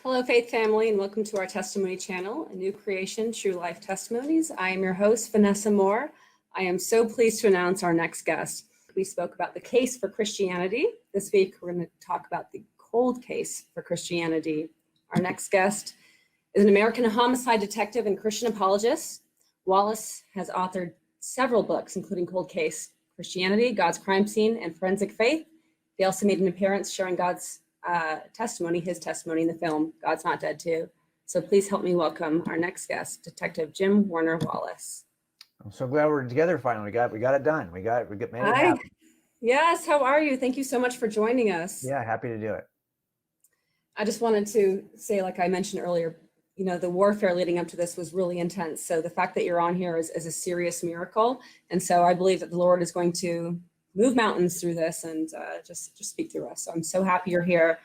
Hello, Faith family, and welcome to our testimony channel, a new creation, True Life Testimonies. I am your host, Vanessa Moore. I am so pleased to announce our next guest. We spoke about the case for Christianity. This week, we're going to talk about the cold case for Christianity. Our next guest is an American homicide detective and Christian apologist. Wallace has authored several books, including Cold Case, Christianity, God's Crime Scene, and Forensic Faith. He also made an appearance sharing God's his testimony in the film, God's Not Dead Too. So please help me welcome our next guest, Detective Jim Warner Wallace. I'm so glad we're together finally. We got it done. We made it happen. Yes, how are you? Thank you so much for joining us. Yeah, happy to do it. I just wanted to say, like I mentioned earlier, the warfare leading up to this was really intense. So the fact that you're on here is a serious miracle. And so I believe that the Lord is going to move mountains through this and just speak through us. So I'm so happy you're here.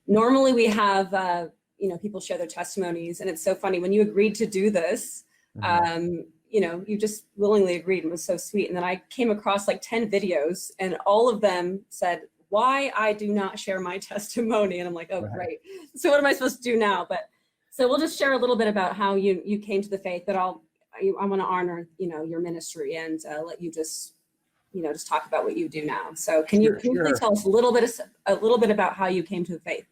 Normally we have, people share their testimonies, and it's so funny when you agreed to do this, you just willingly agreed, and it was so sweet. And then I came across like 10 videos and all of them said, why I do not share my testimony. And I'm like, oh, right. So what am I supposed to do now? But so we'll just share a little bit about how you came to the faith, but I want to honor, your ministry and let you just talk about what you do now. So can you please tell us a little bit about how you came to the faith?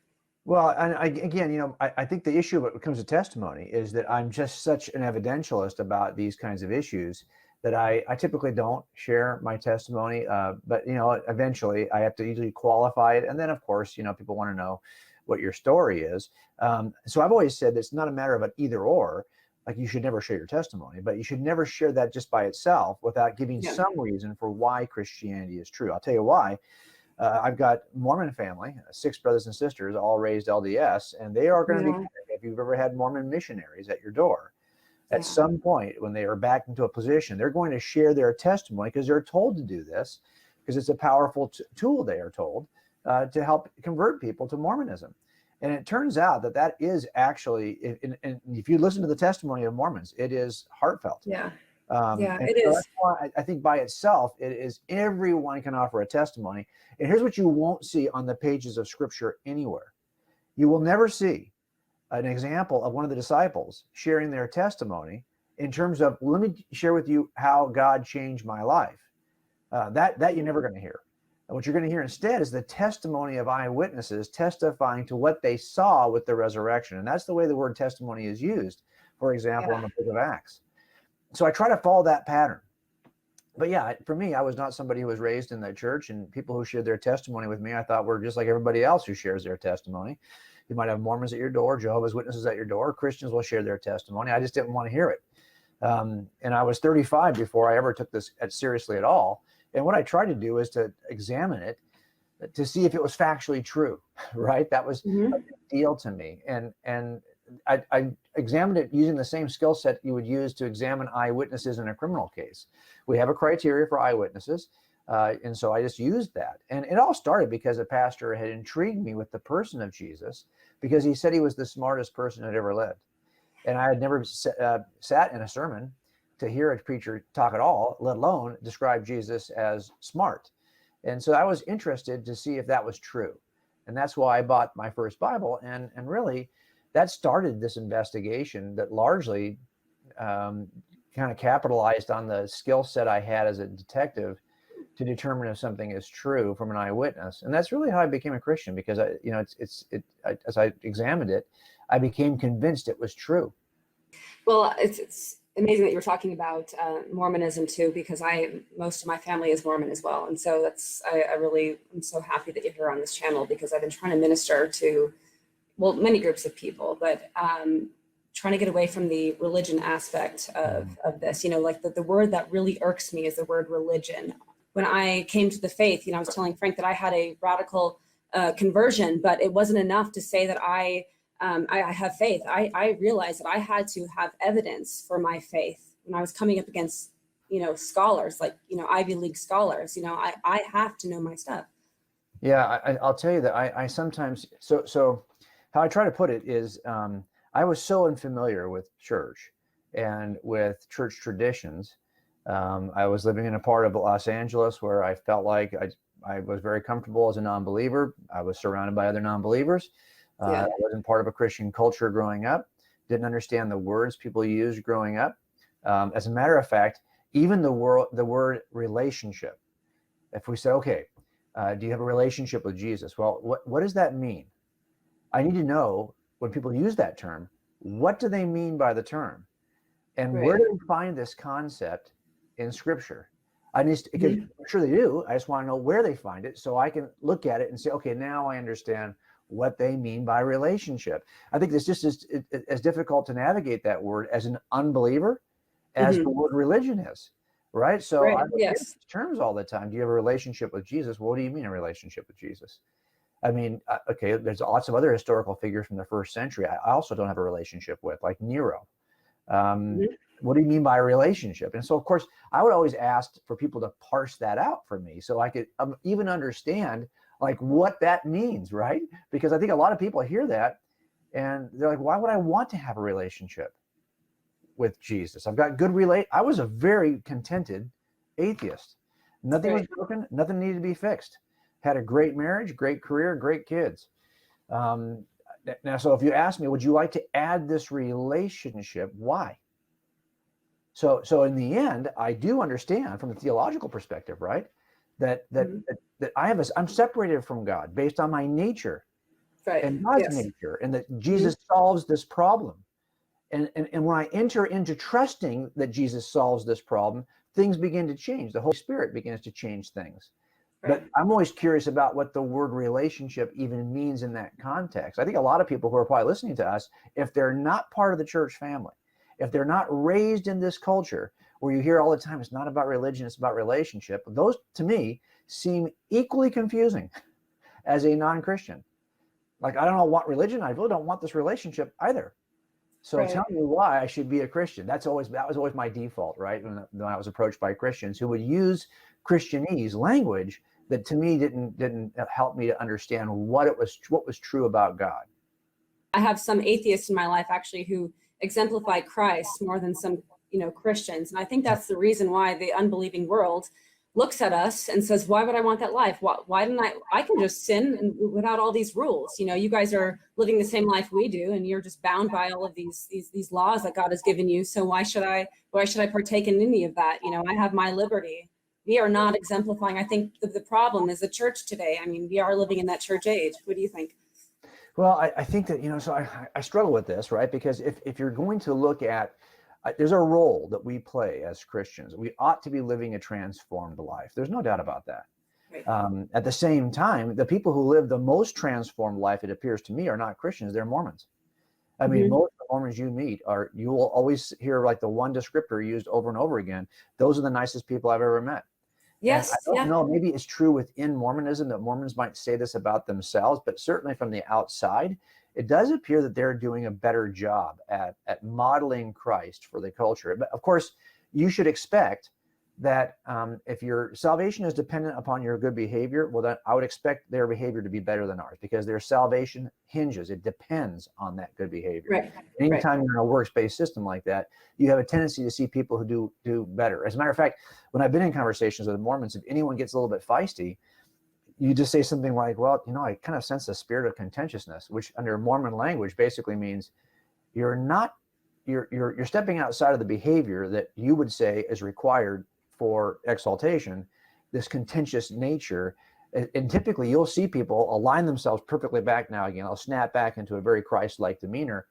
Well, and I think the issue when it comes to testimony is that I'm just such an evidentialist about these kinds of issues that I typically don't share my testimony. But eventually I have to usually qualify it, and then of course people want to know what your story is. So I've always said that it's not a matter of an either or. Like, you should never share your testimony, but you should never share that just by itself without giving some reason for why Christianity is true. I'll tell you why. I've got Mormon family, 6 brothers and sisters, all raised LDS, and they are going to be, if you've ever had Mormon missionaries at your door, at some point when they are back into a position, they're going to share their testimony because they're told to do this, because it's a powerful tool, they are told, to help convert people to Mormonism. And it turns out that is actually, and if you listen to the testimony of Mormons, it is heartfelt. Yeah, it is. That's why I think by itself, it is, everyone can offer a testimony. And here's what you won't see on the pages of Scripture anywhere. You will never see an example of one of the disciples sharing their testimony in terms of, let me share with you how God changed my life. That you're never going to hear. And what you're going to hear instead is the testimony of eyewitnesses testifying to what they saw with the resurrection. And that's the way the word testimony is used, for example, in the book of Acts. So I try to follow that pattern. But yeah, for me, I was not somebody who was raised in the church, and people who shared their testimony with me, I thought were just like everybody else who shares their testimony. You might have Mormons at your door, Jehovah's Witnesses at your door, Christians will share their testimony. I just didn't want to hear it. And I was 35 before I ever took this seriously at all. And what I tried to do is to examine it to see if it was factually true, right? That was a big deal to me. And I examined it using the same skill set you would use to examine eyewitnesses in a criminal case. We have a criteria for eyewitnesses. And so I just used that. And it all started because a pastor had intrigued me with the person of Jesus, because he said he was the smartest person that ever lived. And I had never sat in a sermon to hear a preacher talk at all, let alone describe Jesus as smart. And so I was interested to see if that was true. And that's why I bought my first Bible. And really, that started this investigation that largely kind of capitalized on the skill set I had as a detective to determine if something is true from an eyewitness. And that's really how I became a Christian, because as I examined it, I became convinced it was true. Well, it's amazing that you're talking about Mormonism too, because most of my family is Mormon as well. And so I really am so happy that you're here on this channel, because I've been trying to minister to, many groups of people, but trying to get away from the religion aspect of this. Like the word that really irks me is the word religion. When I came to the faith, I was telling Frank that I had a radical conversion, but it wasn't enough to say that I have faith. I realized that I had to have evidence for my faith when I was coming up against, scholars, like, Ivy League scholars. I have to know my stuff. Yeah, I'll tell you that I sometimes, so how I try to put it is, I was so unfamiliar with church and with church traditions. I was living in a part of Los Angeles where I felt like I was very comfortable as a non-believer. I was surrounded by other non-believers. Yeah. I wasn't part of a Christian culture growing up, didn't understand the words people used growing up. As a matter of fact, even the word relationship, if we say, okay, do you have a relationship with Jesus? Well, what does that mean? I need to know when people use that term, what do they mean by the term? And where Right. do we find this concept in Scripture? I need to, because I'm sure they do. I just want to know where they find it so I can look at it and say, okay, now I understand what they mean by relationship. I think it's just as difficult to navigate that word as an unbeliever as the word religion is, right? So Right. I look at Yes. these terms all the time. Do you have a relationship with Jesus? Well, what do you mean a relationship with Jesus? I mean, okay, there's lots of other historical figures from the first century I also don't have a relationship with, like Nero. What do you mean by a relationship? And so, of course, I would always ask for people to parse that out for me so I could even understand like what that means, right? Because I think a lot of people hear that and they're like, why would I want to have a relationship with Jesus? I've got I was a very contented atheist. Nothing was broken. Nothing needed to be fixed. Had a great marriage, great career, great kids. Now, so if you ask me, would you like to add this relationship? Why? So in the end, I do understand from a theological perspective, right? That I'm separated from God based on my nature and God's nature, and that Jesus solves this problem. And when I enter into trusting that Jesus solves this problem, things begin to change. The Holy Spirit begins to change things. But I'm always curious about what the word relationship even means in that context. I think a lot of people who are probably listening to us, if they're not part of the church family, if they're not raised in this culture where you hear all the time, it's not about religion, it's about relationship, those to me seem equally confusing as a non-Christian. Like, I don't want religion, I really don't want this relationship either. So tell me why I should be a Christian. That was always my default, right? When I was approached by Christians who would use Christianese language that to me didn't help me to understand what was true about God. I have some atheists in my life actually who exemplify Christ more than some, Christians. And I think that's the reason why the unbelieving world looks at us and says, why would I want that life? Why didn't I can just sin and without all these rules. You guys are living the same life we do, and you're just bound by all of these laws that God has given you. So why should I partake in any of that? I have my liberty. We are not exemplifying. I think the problem is the church today. I mean, we are living in that church age. What do you think? Well, I think that, so I struggle with this, right? Because if you're going to look at, there's a role that we play as Christians. We ought to be living a transformed life. There's no doubt about that. Right. At the same time, the people who live the most transformed life, it appears to me, are not Christians. They're Mormons. I mean, most of the Mormons you meet you will always hear like the one descriptor used over and over again. Those are the nicest people I've ever met. Yes. And I don't know, maybe it's true within Mormonism that Mormons might say this about themselves, but certainly from the outside, it does appear that they're doing a better job at modeling Christ for the culture. But of course, you should expect that if your salvation is dependent upon your good behavior, well, then I would expect their behavior to be better than ours, because their salvation it depends on that good behavior. Right. Anytime you're in a works-based system like that, you have a tendency to see people who do better. As a matter of fact, when I've been in conversations with Mormons, if anyone gets a little bit feisty, you just say something like, well, I kind of sense a spirit of contentiousness, which under Mormon language basically means you're stepping outside of the behavior that you would say is required for exaltation, this contentious nature. And typically you'll see people align themselves perfectly back now again. I'll snap back into a very Christ-like demeanor.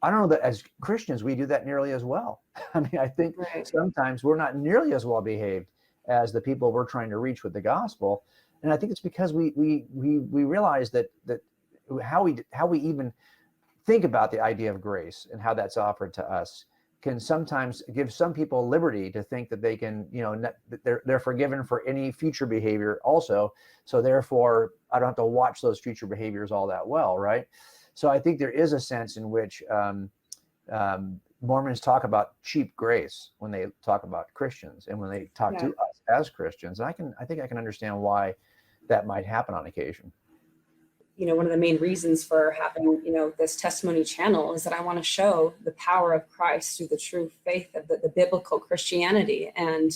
I don't know that as Christians, we do that nearly as well. I mean, I think sometimes we're not nearly as well behaved as the people we're trying to reach with the gospel. And I think it's because we realize that how we even think about the idea of grace and how that's offered to us can sometimes give some people liberty to think that they can, they're forgiven for any future behavior also. So therefore, I don't have to watch those future behaviors all that well, right? So I think there is a sense in which Mormons talk about cheap grace when they talk about Christians and when they talk to us as Christians. And I think I can understand why that might happen on occasion. One of the main reasons for having, this testimony channel is that I want to show the power of Christ through the true faith of the biblical Christianity. And,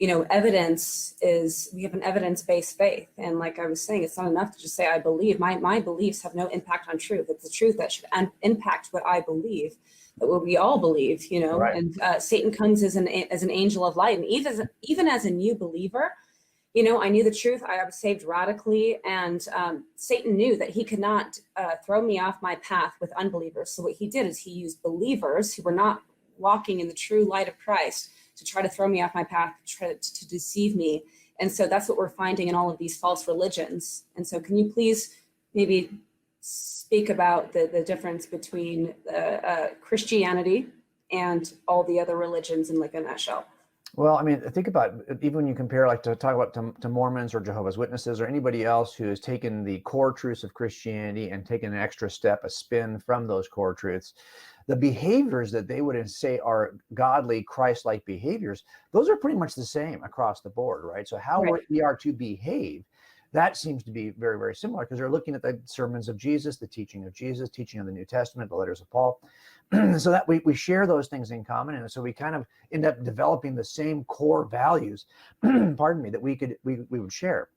evidence is, we have an evidence-based faith. And like I was saying, it's not enough to just say, I believe. My beliefs have no impact on truth. It's the truth that should impact what I believe, what we all believe, Right. and Satan comes as an angel of light. And even as a new believer, I knew the truth. I was saved radically, and Satan knew that he could not throw me off my path with unbelievers. So what he did is he used believers who were not walking in the true light of Christ to try to throw me off my path, to try to deceive me. And so that's what we're finding in all of these false religions. And so can you please maybe speak about the difference between Christianity and all the other religions in like a nutshell? Well, I mean, think about, even when you compare, like to talk about to Mormons or Jehovah's Witnesses or anybody else who has taken the core truths of Christianity and taken an extra step, a spin from those core truths, the behaviors that they would say are godly, Christ-like behaviors, those are pretty much the same across the board, right? So how we are to behave, that seems to be very, very similar, because they're looking at the sermons of Jesus, the teaching of Jesus, teaching of the New Testament, the letters of Paul. So that we share those things in common. And so we kind of end up developing the same core values, pardon me, that we would share.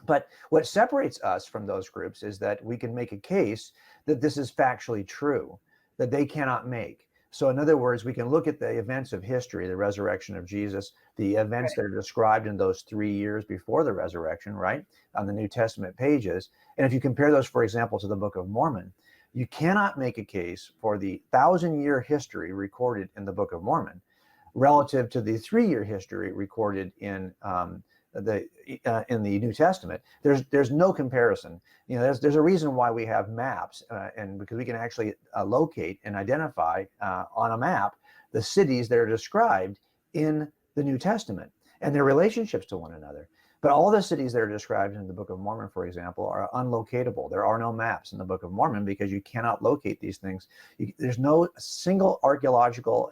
But what separates us from those groups is that we can make a case that this is factually true, that they cannot make. So in other words, we can look at the events of history, the resurrection of Jesus, the events that are described in those 3 years before the resurrection, right, on the New Testament pages. And if you compare those, for example, to the Book of Mormon, you cannot make a case for the 1,000-year history recorded in the Book of Mormon relative to the 3-year history recorded in the New Testament. There's no comparison. There's a reason why we have maps, and because we can actually locate and identify on a map the cities that are described in the New Testament and their relationships to one another. But all the cities that are described in the Book of Mormon, for example, are unlocatable. There are no maps in the Book of Mormon because you cannot locate these things. There's no single archaeological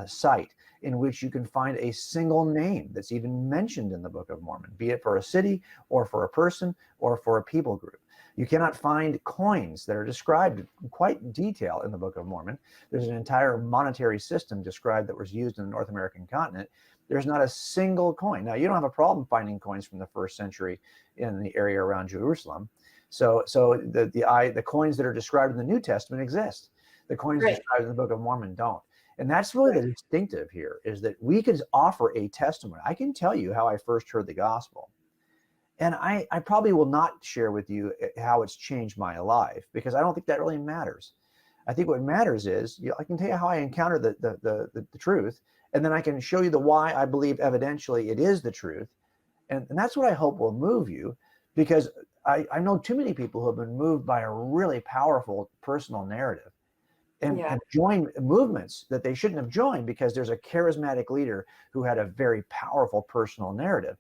site in which you can find a single name that's even mentioned in the Book of Mormon, be it for a city or for a person or for a people group. You cannot find coins that are described in quite detail in the Book of Mormon. There's an entire monetary system described that was used in the North American continent. There's not a single coin. Now, you don't have a problem finding coins from the 1st century in the area around Jerusalem. So the coins that are described in the New Testament exist. The coins described in the Book of Mormon don't. And that's really the distinctive here, is that we could offer a testimony. I can tell you how I first heard the gospel. And I probably will not share with you how it's changed my life, because I don't think that really matters. I think what matters is, I can tell you how I encountered the truth, and then I can show you the why I believe evidentially it is the truth. And that's what I hope will move you, because I know too many people who have been moved by a really powerful personal narrative and joined movements that they shouldn't have joined because there's a charismatic leader who had a very powerful personal narrative.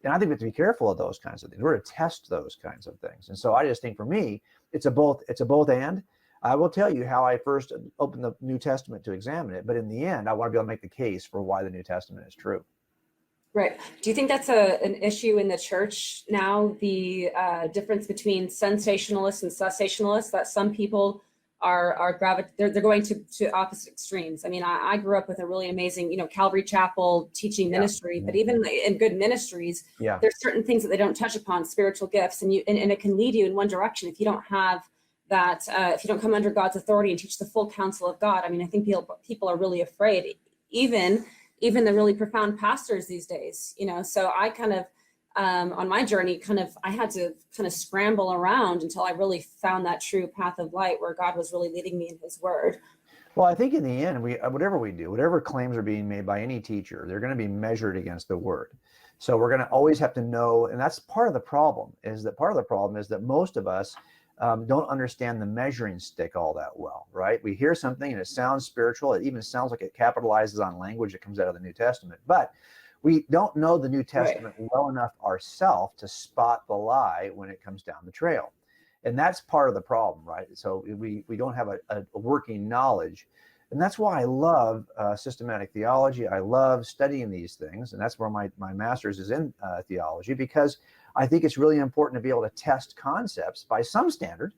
And I think we have to be careful of those kinds of things. We're to test those kinds of things. And so I just think for me, it's a both and. I will tell you how I first opened the New Testament to examine it, but in the end, I want to be able to make the case for why the New Testament is true. Right. Do you think that's an issue in the church now, the difference between sensationalists and cessationalists, that some people they're going to opposite extremes? I mean, I grew up with a really amazing, Calvary Chapel teaching ministry, but even in good ministries, there's certain things that they don't touch upon, spiritual gifts, and it can lead you in one direction if you don't have that, if you don't come under God's authority and teach the full counsel of God. I mean, I think people are really afraid, even the really profound pastors these days, so I kind of, on my journey, I had to kind of scramble around until I really found that true path of light where God was really leading me in his word. Well, I think in the end, whatever we do, whatever claims are being made by any teacher, they're going to be measured against the word. So we're going to always have to know, and that's part of the problem, is that most of us don't understand the measuring stick all that well, right? We hear something and it sounds spiritual. It even sounds like it capitalizes on language that comes out of the New Testament, but we don't know the New Testament well enough ourselves to spot the lie when it comes down the trail. And that's part of the problem, right? So we don't have a working knowledge. And that's why I love systematic theology. I love studying these things. And that's where my master's is in theology, because I think it's really important to be able to test concepts by some standard.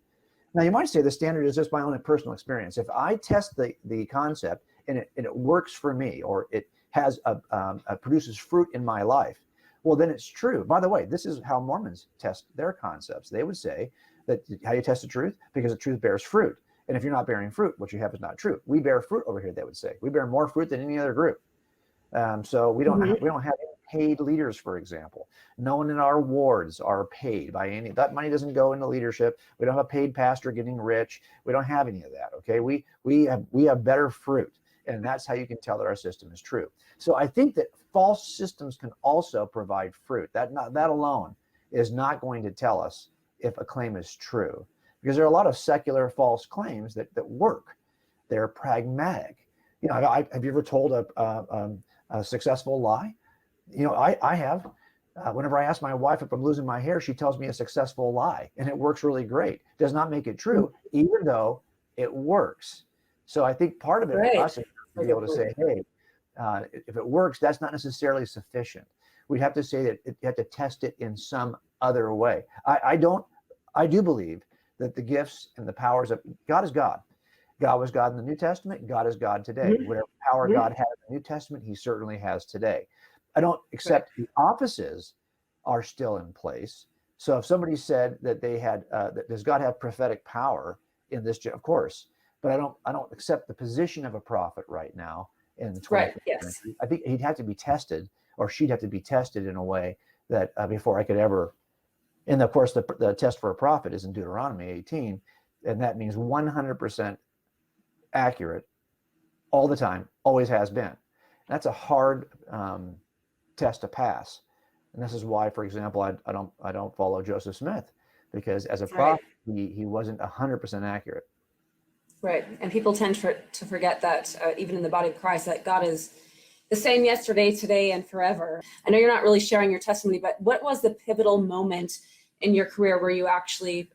Now, you might say the standard is just my own personal experience. If I test the concept and it works for me, or it produces fruit in my life, well, then it's true. By the way, this is how Mormons test their concepts. They would say that how you test the truth, because the truth bears fruit. And if you're not bearing fruit, what you have is not true. We bear fruit over here, they would say. We bear more fruit than any other group. So we don't have any paid leaders, for example. No one in our wards are paid by any. That money doesn't go into leadership. We don't have a paid pastor getting rich. We don't have any of that. Okay, we have better fruit, and that's how you can tell that our system is true. So I think that false systems can also provide fruit. That alone is not going to tell us if a claim is true, because there are a lot of secular false claims that work. They're pragmatic. You know, have you ever told a successful lie? You know, I have. Whenever I ask my wife if I'm losing my hair, she tells me a successful lie, and it works really great. Does not make it true, even though it works. So I think part of it for us is to be able to say, hey, if it works, that's not necessarily sufficient. We'd have to say that you have to test it in some other way. I do believe that the gifts and the powers of God is God. God was God in the New Testament. God is God today. Whatever power God had in the New Testament, he certainly has today. I don't accept the offices are still in place. So if somebody said that they had, does God have prophetic power in this? Of course, but I don't accept the position of a prophet right now in the 21st century. I think he'd have to be tested, or she'd have to be tested in a way that before I could ever. And of course, the test for a prophet is in Deuteronomy 18, and that means 100% accurate all the time, always has been. That's a hard test to pass, and this is why, for example, I don't follow Joseph Smith, because as a prophet, he wasn't 100% accurate. Right, and people tend to forget that even in the body of Christ, that God is the same yesterday, today, and forever. I know you're not really sharing your testimony, but what was the pivotal moment in your career where you actually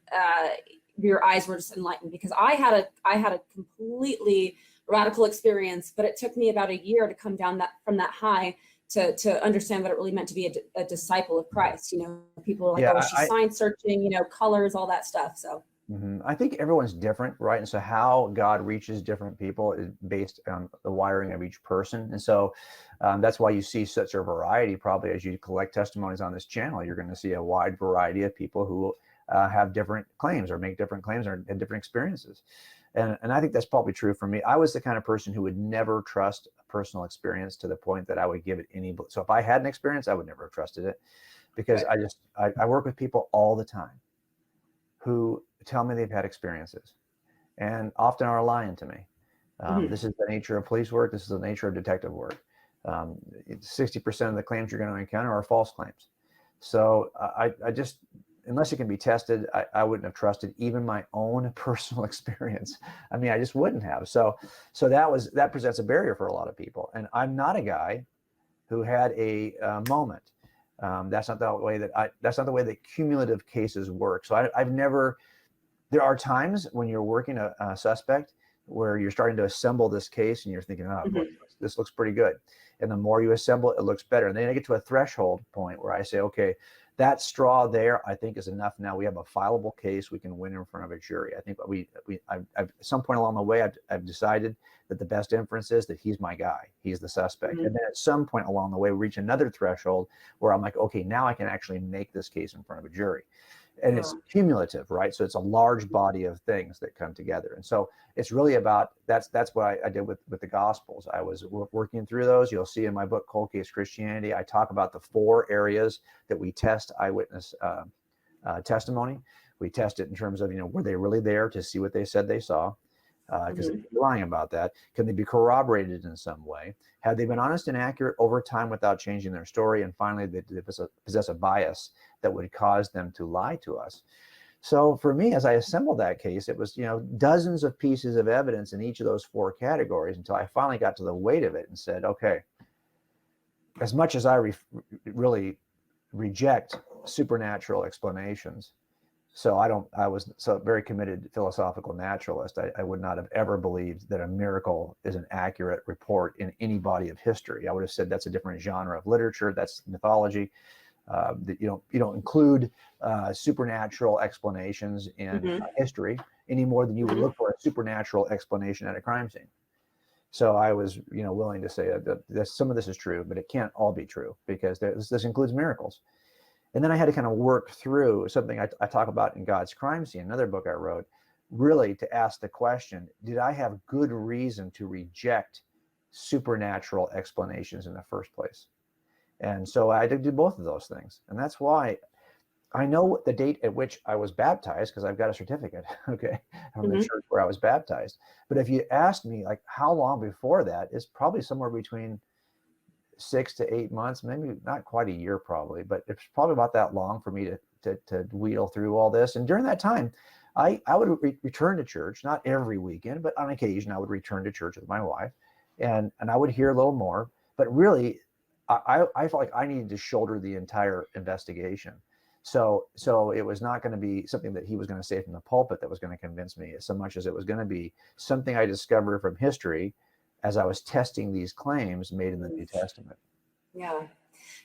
your eyes were just enlightened? Because I had a completely radical experience, but it took me about a year to come down from that high to understand what it really meant to be a disciple of Christ. You know, people are like, oh, she's sign searching, you know, colors, all that stuff. So I think everyone's different, right? And so how God reaches different people is based on the wiring of each person. And so that's why you see such a variety. Probably as you collect testimonies on this channel, you're going to see a wide variety of people who have different claims or make different claims or have different experiences. And I think that's probably true for me. I was the kind of person who would never trust a personal experience to the point that I would give it any. So if I had an experience, I would never have trusted it, because I work with people all the time who tell me they've had experiences and often are lying to me. This is the nature of police work. This is the nature of detective work. 60% of the claims you're going to encounter are false claims. So I just, unless it can be tested, I wouldn't have trusted even my own personal experience. I mean, I just wouldn't have. So that presents a barrier for a lot of people. And I'm not a guy who had a moment. That's not the way that cumulative cases work. So I've never. There are times when you're working a suspect where you're starting to assemble this case and you're thinking, oh, boy, this looks pretty good. And the more you assemble it, it looks better. And then I get to a threshold point where I say, okay, that straw there, I think, is enough. Now we have a fileable case. We can win in front of a jury. I think I've at some point along the way, I've decided that the best inference is that he's my guy. He's the suspect. And then at some point along the way, we reach another threshold where I'm like, okay, now I can actually make this case in front of a jury. And it's cumulative, right? So it's a large body of things that come together. And so it's really about, that's what I did with the Gospels. I was working through those. You'll see in my book, Cold Case Christianity, I talk about the 4 areas that we test eyewitness testimony. We test it in terms of, were they really there to see what they said they saw? Because they're lying about that. Can they be corroborated in some way? Have they been honest and accurate over time without changing their story? And finally, they possess a bias that would cause them to lie to us. So for me, as I assembled that case, it was, dozens of pieces of evidence in each of those 4 categories until I finally got to the weight of it and said, okay, as much as I really reject supernatural explanations, so I was so very committed philosophical naturalist. I would not have ever believed that a miracle is an accurate report in any body of history. I would have said that's a different genre of literature. That's mythology. That you don't include supernatural explanations in history any more than you would look for a supernatural explanation at a crime scene. So I was, willing to say that some of this is true, but it can't all be true because this includes miracles. And then I had to kind of work through something I talk about in God's Crime Scene, another book I wrote, really to ask the question, did I have good reason to reject supernatural explanations in the first place? And so I did do both of those things. And that's why I know the date at which I was baptized, because I've got a certificate, okay, from the church where I was baptized. But if you asked me, like, how long before that, it's probably somewhere between 6 to 8 months, maybe not quite a year probably, but it's probably about that long for me to wheel through all this. And during that time, I would return to church, not every weekend, but on occasion I would return to church with my wife, and I would hear a little more. But really, I felt like I needed to shoulder the entire investigation. So it was not going to be something that he was going to say from the pulpit that was going to convince me, so much as it was going to be something I discovered from history as I was testing these claims made in the New Testament. Yeah,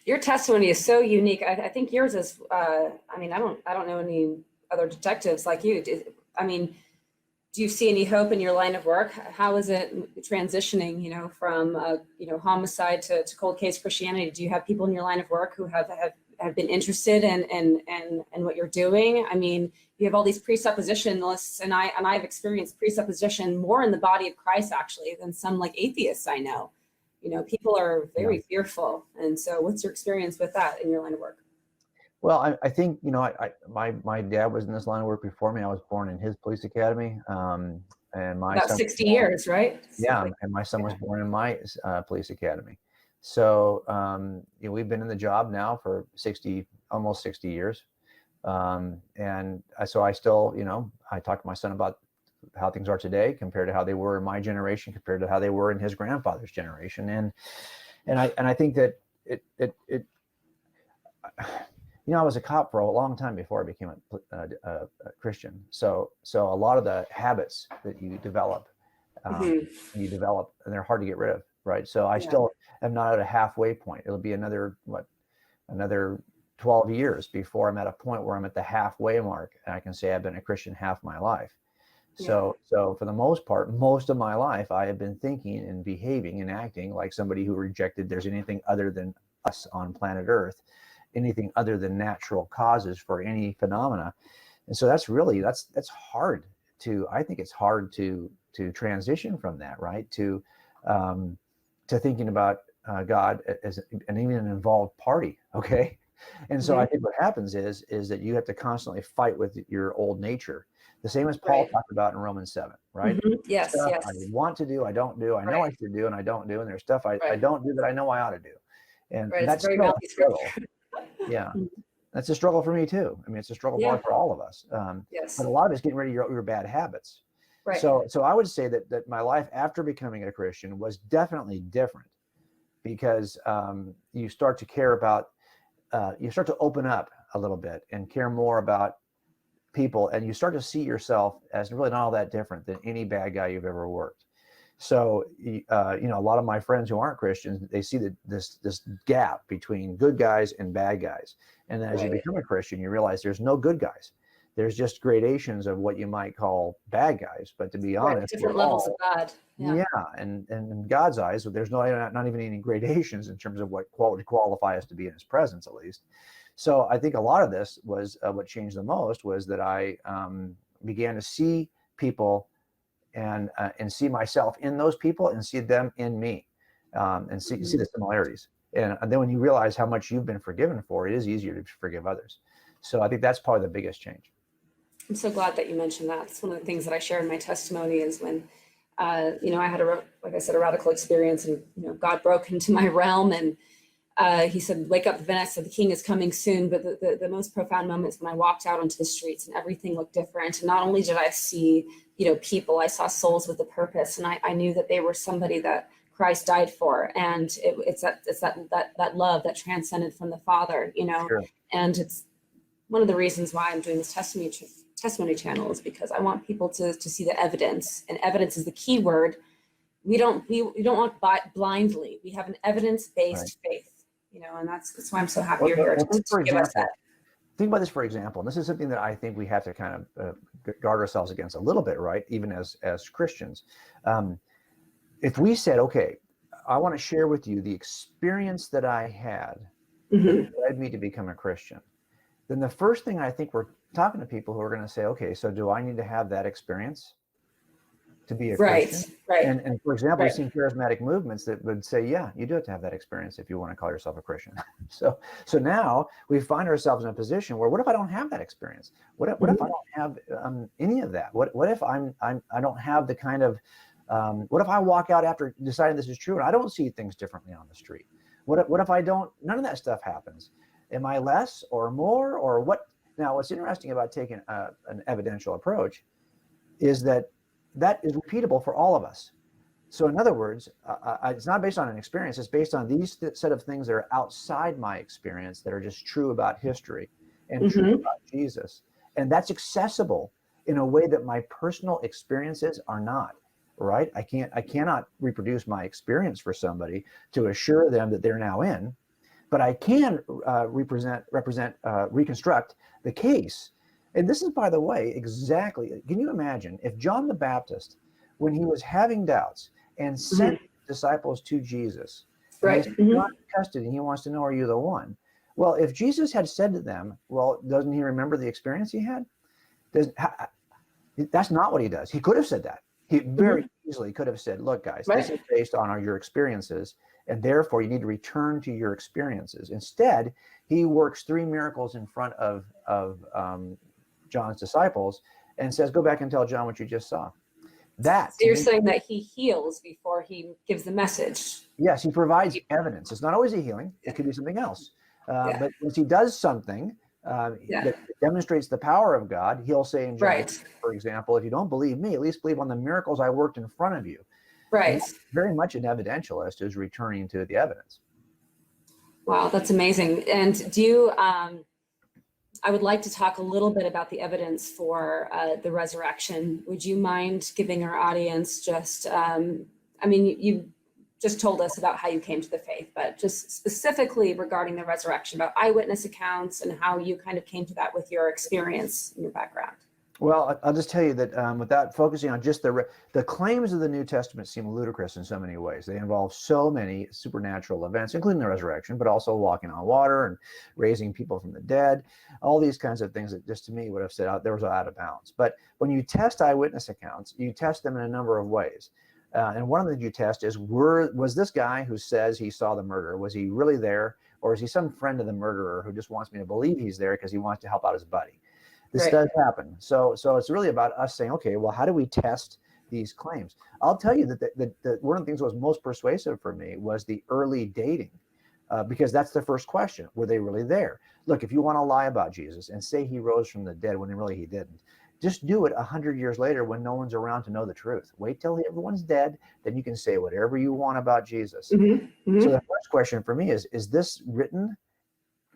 your testimony is so unique. I think yours is. I don't know any other detectives like you. Do you see any hope in your line of work? How is it transitioning? From homicide to cold case Christianity? Do you have people in your line of work who have been interested in what you're doing? I mean, you have all these presuppositionalists, and I've experienced presupposition more in the body of Christ actually than some like atheists I know. People are very fearful, and so what's your experience with that in your line of work? Well, I think my dad was in this line of work before me. I was born in his police academy, and my about son 60 years, right? Yeah, and my son was born in my police academy. So we've been in the job now for almost 60 years. And so I still, I talk to my son about how things are today compared to how they were in my generation, compared to how they were in his grandfather's generation. And I think that I was a cop for a long time before I became a Christian. So a lot of the habits that you develop, and they're hard to get rid of. Right. So I still am not at a halfway point. It'll be another 12 years before I'm at a point where I'm at the halfway mark and I can say I've been a Christian half my life. So for the most part, most of my life, I have been thinking and behaving and acting like somebody who rejected there's anything other than us on planet Earth, anything other than natural causes for any phenomena. And so that's hard I think it's hard to transition from that, right? To thinking about God as an even an involved party. Okay. And so I think what happens is that you have to constantly fight with your old nature. The same as Paul talked about in Romans 7, right? Yes. Stuff I want to do, I don't do. I know I should do, and I don't do. And there's stuff I don't do that I know I ought to do. And that's very still a struggle. Yeah. That's a struggle for me too. I mean, it's a struggle for all of us. But a lot of it's getting rid of your bad habits. Right. So I would say that my life after becoming a Christian was definitely different because you start to care about, you start to open up a little bit and care more about people, and you start to see yourself as really not all that different than any bad guy you've ever worked. So, a lot of my friends who aren't Christians, they see this gap between good guys and bad guys. And then as you become a Christian, you realize there's no good guys. There's just gradations of what you might call bad guys. But to be honest, different levels of God. Yeah. And in God's eyes, there's not even any gradations in terms of what would qualify us to be in his presence, at least. So I think a lot of this was what changed the most was that I began to see people and see myself in those people and see them in me, and see the similarities. And then when you realize how much you've been forgiven for, it is easier to forgive others. So I think that's probably the biggest change. I'm so glad that you mentioned that. It's one of the things that I share in my testimony is when, I had a radical experience, and God broke into my realm, and he said, "Wake up, Vanessa, the king is coming soon." But the most profound moments when I walked out onto the streets and everything looked different. And not only did I see, people, I saw souls with a purpose, and I knew that they were somebody that Christ died for. And it's that love that transcended from the Father, Sure. And it's one of the reasons why I'm doing this testimony channel is because I want people to see the evidence, and evidence is the key word. We don't walk blindly. We have an evidence-based faith, and that's why I'm so happy you're here to give us that. Think about this, for example, and this is something that I think we have to kind of guard ourselves against a little bit, right? Even as Christians. if we said, okay, I want to share with you the experience that I had Mm-hmm. that led me to become a Christian, then the first thing I think we're talking to people who are going to say, okay, so do I need to have that experience to be a Christian? Right. And for example, Right. we've seen charismatic movements that would say, yeah, you do have to have that experience if you want to call yourself a Christian. So now we find ourselves in a position where, what if I don't have that experience? What if I don't have any of that? What if I don't have the kind of what if I walk out after deciding this is true and I don't see things differently on the street? What if I don't? None of that stuff happens. Am I less or more or what? Now, what's interesting about taking an evidential approach is that is repeatable for all of us. So in other words, it's not based on an experience. It's based on these set of things that are outside my experience that are just true about history and true about Jesus. And that's accessible in a way that my personal experiences are not, right? I cannot reproduce my experience for somebody to assure them that they're now in, but I can reconstruct the case. And this is, by the way, exactly, can you imagine if John the Baptist, when he was having doubts and sent disciples to Jesus, and he's not in custody, and he wants to know, are you the one? Well, if Jesus had said to them, well, doesn't he remember the experience he had? That's not what he does. He could have said that. He very easily could have said, look, guys, this is based on your experiences, and therefore you need to return to your experiences. Instead, he works 3 miracles in front of John's disciples and says, go back and tell John what you just saw. So you're saying that he heals before he gives the message? Yes, he provides evidence. It's not always a healing. It could be something else. But once he does something that demonstrates the power of God, he'll say in John, for example, if you don't believe me, at least believe on the miracles I worked in front of you. Right. Very much an evidentialist who's returning to the evidence. Wow, that's amazing. And do you, I would like to talk a little bit about the evidence for the resurrection. Would you mind giving our audience just, I mean, you just told us about how you came to the faith, but just specifically regarding the resurrection, about eyewitness accounts and how you kind of came to that with your experience and your background. Well, I'll just tell you that without focusing on just the claims of the New Testament seem ludicrous in so many ways. They involve so many supernatural events, including the resurrection, but also walking on water and raising people from the dead, all these kinds of things that just to me would have said there was out of bounds. But when you test eyewitness accounts, you test them in a number of ways. And one of the you test is, was this guy who says he saw the murder, was he really there? Or is he some friend of the murderer who just wants me to believe he's there because he wants to help out his buddy? This does happen. So it's really about us saying, okay, well, how do we test these claims? I'll tell you that one of the things that was most persuasive for me was the early dating, because that's the first question. Were they really there? Look, if you want to lie about Jesus and say he rose from the dead when really he didn't, just do it 100 years later when no one's around to know the truth. Wait till everyone's dead, then you can say whatever you want about Jesus. So the first question for me is this written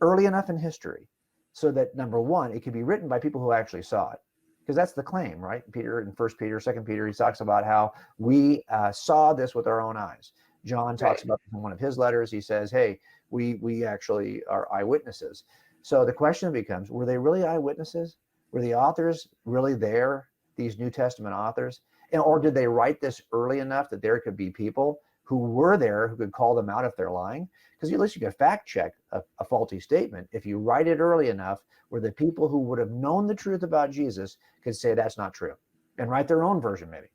early enough in history so that, number one, it could be written by people who actually saw it? Because that's the claim, right? Peter in 1 Peter, 2 Peter, he talks about how we saw this with our own eyes. John talks about in one of his letters, he says, hey, we actually are eyewitnesses. So the question becomes, were they really eyewitnesses? Were the authors really there, these New Testament authors? Or did they write this early enough that there could be people who were there who could call them out if they're lying? Because at least you can fact check a faulty statement. If you write it early enough where the people who would have known the truth about Jesus could say that's not true and write their own version maybe.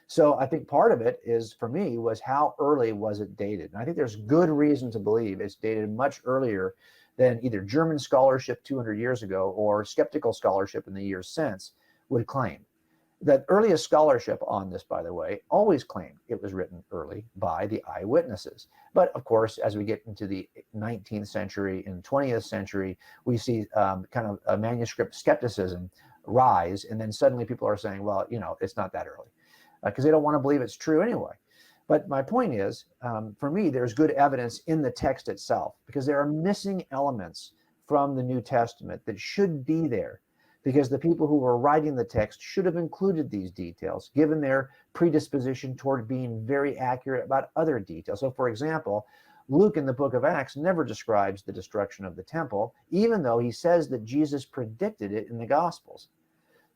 So I think part of it is, for me, was how early was it dated? And I think there's good reason to believe it's dated much earlier than either German scholarship 200 years ago or skeptical scholarship in the years since would claim. The earliest scholarship on this, by the way, always claimed it was written early by the eyewitnesses. But of course, as we get into the 19th century and 20th century, we see kind of a manuscript skepticism rise. And then suddenly people are saying, well, it's not that early, because they don't want to believe it's true anyway. But my point is, for me, there's good evidence in the text itself, because there are missing elements from the New Testament that should be there, because the people who were writing the text should have included these details, given their predisposition toward being very accurate about other details. So, for example, Luke in the book of Acts never describes the destruction of the temple, even though he says that Jesus predicted it in the Gospels.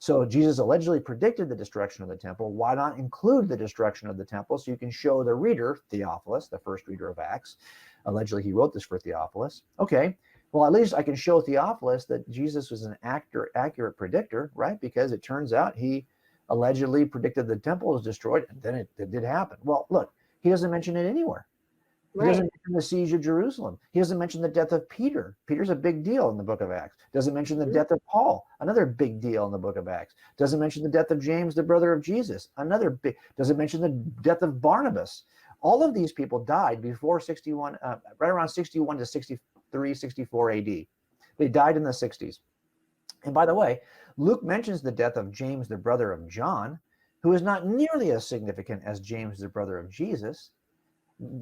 So Jesus allegedly predicted the destruction of the temple. Why not include the destruction of the temple so you can show the reader, Theophilus, the first reader of Acts, allegedly he wrote this for Theophilus. Okay, well, at least I can show Theophilus that Jesus was an accurate predictor, right? Because it turns out he allegedly predicted the temple was destroyed, and then it did happen. Well, look, he doesn't mention it anywhere. He doesn't mention the siege of Jerusalem. He doesn't mention the death of Peter. Peter's a big deal in the book of Acts. Doesn't mention the death of Paul, another big deal in the book of Acts. Doesn't mention the death of James, the brother of Jesus, another big. Doesn't mention the death of Barnabas. All of these people died before 61, right around 61 to 63, 64 AD. They died in the 60s. And by the way, Luke mentions the death of James, the brother of John, who is not nearly as significant as James, the brother of Jesus.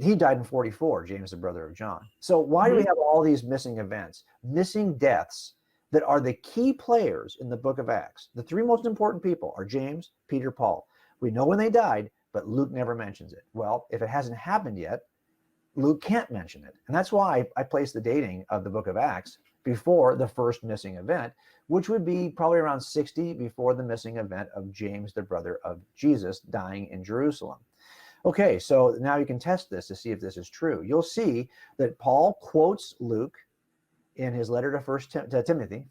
He died in 44, James, the brother of John. So why do we have all these missing events, missing deaths that are the key players in the book of Acts? The three most important people are James, Peter, Paul. We know when they died, but Luke never mentions it. Well, if it hasn't happened yet, Luke can't mention it. And that's why I place the dating of the book of Acts before the first missing event, which would be probably around 60 before the missing event of James, the brother of Jesus, dying in Jerusalem. Okay, so now you can test this to see if this is true. You'll see that Paul quotes Luke in his letter to Timothy,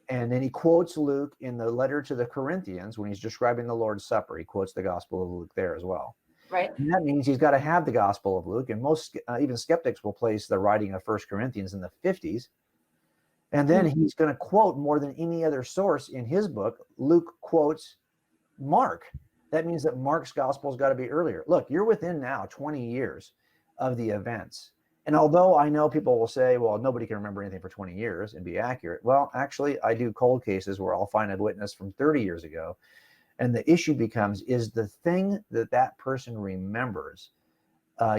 and then he quotes Luke in the letter to the Corinthians when he's describing the Lord's Supper. He quotes the Gospel of Luke there as well. Right. And that means he's got to have the Gospel of Luke, and most even skeptics will place the writing of 1 Corinthians in the 50s. And then he's going to quote more than any other source in his book. Luke quotes Mark. That means that Mark's gospel's got to be earlier. Look, you're within now 20 years of the events. And although I know people will say, well, nobody can remember anything for 20 years and be accurate. Well, actually, I do cold cases where I'll find a witness from 30 years ago. And the issue becomes, is the thing that that person remembers